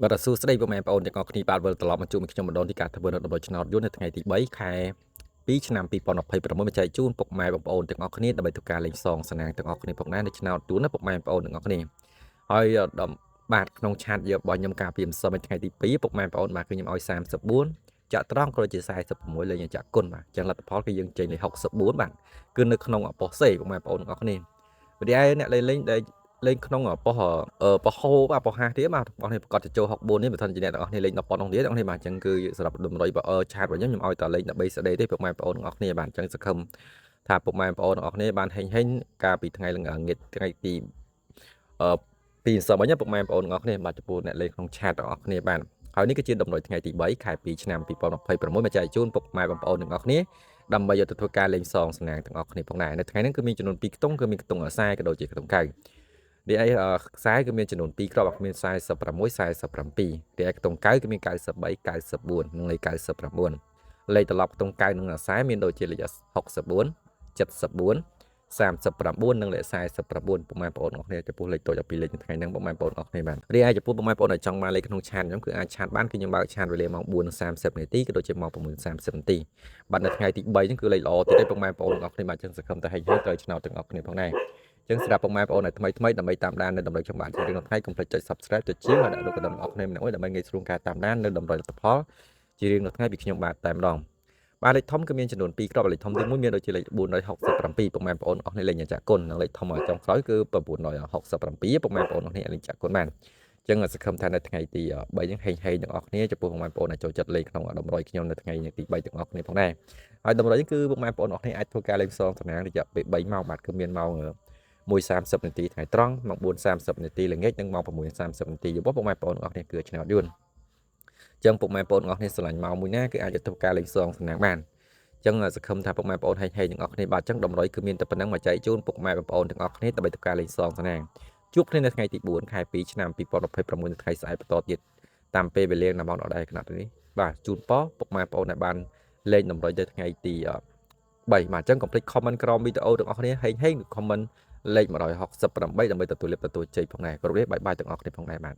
បាទសួស្តីពុកម៉ែបងប្អូនទាំងអស់គ្នាបាទវិលត្រឡប់មកជួបខ្ញុំម្ដងទីការធ្វើនៅដំណោះឆ្នោតយន្តនៅថ្ងៃទី3ខែ2ឆ្នាំ2026មកចែកជូនពុកម៉ែបងប្អូនទាំងអស់គ្នាដើម្បីធ្វើការលេងសងសណាងទាំងអស់គ្នាផងដែរនៅឆ្នោតយន្តណាពុកម៉ែបងប្អូនទាំងអស់គ្នាហើយបាទក្នុងឆាតយករបស់ខ្ញុំការពីម្សិលមិញថ្ងៃទី2ពុកម៉ែបងប្អូនបាទគឺខ្ញុំឲ្យ34ចាក់ត្រង់ក៏ជា46លេងចាក់គុណបាទអញ្ចឹងលទ្ធផលគឺយើងចេញលេខ64បាទគឺនៅក្នុងប៉ុស្តិ៍សេពុកម៉ែបងប្អូនទាំងអស់គ្នាវិទ្យាអ្នកលេងដែលលេងក្នុងប៉ុស្តិ៍ហូបាទប៉ុស្តិ៍ហាទៀតបាទបងប្អូនប្រកាសចូល64នេះបើមិនជាអ្នកទាំងអស់គ្នាលេង10ប៉ុណ្ណោះទៀតទាំងនេះបាទអញ្ចឹងគឺសម្រាប់តម្រុយឆាតរបស់ខ្ញុំឲ្យតែលេងដើម្បីស្ដីទេពុកម៉ែបងប្អូនទាំងអស់គ្នាបាទអញ្ចឹងសង្ឃឹមថាពុកម៉ែបងប្អូនទាំងអស់គ្នាបានហេងកាលពីថ្ងៃល្ងាចថ្ងៃទីពីម្សិលមិញពុកម៉ែបងប្អូនទាំងអស់គ្នាបាទចំពោះអ្នកលេងក្នុងឆាតទាំងអស់គ្នាបាទហើយនេះគឺជាតម្រុយថ្ងៃទី3ខែ2ឆ្នាំ2026មកចែកជូនពុកម៉ែបងប្អូនទាំងអស់គ្នាដើម្បីយកទៅធ្វើការលេងសងសណាងទាំងអស់គ្នាផងដែរនៅថ្ងៃនេះគឺមានចំនួន2ខ្ទង់គឺមានខ្ទង់ខ្សែក៏ដូចជាខ្ទង់កៅនេះឯខ្សែគឺមានចំនួន2គ្រាប់មាន46 47ទីឯខ្ទង់កៅគឺមាន93 94និងលេខ99លេខត្រឡប់ខ្ទង់កៅនិងខ្សែមានដូចជាលេខ64 74 39និងលេខ49ពុកម៉ែបងប្អូនអរគ្នាចំពោះលេខតូចដល់2លេខនៅថ្ងៃហ្នឹងពុកម៉ែបងប្អូនអរគ្នាបាទរីឯចំពោះពុកម៉ែបងប្អូនដែលចង់បានលេខក្នុងឆាតខ្ញុំគឺអាចឆាតបានគឺខ្ញុំបើកឆាតវេលាម៉ោង 4:30 នាទីក៏ដូចជាម៉ោង 6:30 នាទីបាទនៅថ្ងៃទី3ហ្នឹងគឺលេខល្អទៀតទេពុកម៉ែបងប្អូនអរគ្នាបាទចឹងសង្ឃឹមតែហេងត្រូវឆ្នោតទាំងអស់គ្នាផងដែរចឹងសម្រាប់ពុកម៉ែបងប្អូនដែលថ្មីដើម្បីតាមដាននៅតម្រុយខ្ញុំបាទជារៀងរាល់ថ្ងៃកុំភ្លេចចុច Subscribe ចុចជាហើយដាក់រូបកណ្ដឹងអរគ្នាម្នាក់មួយដើម្បីងាយស្រួលការតាមដាននៅតម្រុយលទ្ធផលជារៀងរាល់ថ្ងៃពីខ្ញុំបាទតែម្ដងបាទលេខធំគឺមានចំនួន2គ្រាប់លេខធំទី1មានដូចជាលេខ467ពុកម៉ែបងប្អូនអស់នេះលេខចាក់គុណនិងលេខធំចុងក្រោយគឺ967ពុកម៉ែបងប្អូនអស់នេះលេខចាក់គុណបានចឹងសង្ឃឹមថានៅថ្ងៃទី3ហ្នឹងហេងទាំងអស់គ្នាចំពោះពុកម៉ែបងប្អូនដែលចូលចិត្តលេខក្នុងតម្រុយខ្ញុំនៅថ្ងៃទី3ទាំងអស់គ្នាផងដែរហើយតម្រុយនេះគឺពុកម៉ែបងប្អូនអស់គ្នាអាចធ្វើការលេខសងសំណាងរយៈពេល3ម៉ោងបាទគឺមានម៉ោង1:30 នាទីថ្ងៃត្រង់ម៉ោង 4:30 នាទីល្ងាចនិងម៉ោង 6:30 នាទីរបស់ពុកម៉ែបងប្អូនអស់គ្នាគឺឆ្នោតយន្តចឹងពុកម៉ែបងប្អូនអស់គ្នាស្រឡាញ់ម៉ោងមួយណាគឺអាចធ្វើការលេខសងសំណាងបានចឹងសង្ឃឹមថាពុកម៉ែបងប្អូនហេងទាំងអស់គ្នាបាទចឹងតម្រុយគឺមានតែប៉ុណ្្នឹងមកចែកជូនពុកម៉ែបងប្អូនទាំងអស់គ្នាដើម្បីធ្វើការលេខសងសំណាងជួបគ្នានៅថ្ងៃទី4ខែ2ឆ្នាំ2026នៅថ្ងៃស្អែកបន្តទៀតតាមពេលវេលានៅម៉ោងដដែលគណៈនេះបាទជូនពរពុកម៉ែបងប្អូនដែលបានលេខតម្រុយទៅថ្ងៃទី3បាទអញ្ចឹងកុំភ្លេច comment ក្រោមវីដេអូទាំងអស់គ្នាហេង comment លេខ168ដើម្បីទទួលលាភទទួលជ័យផងដែរគ្រប់នេះបាយទាំងអស់គ្នាផងដែរបាទ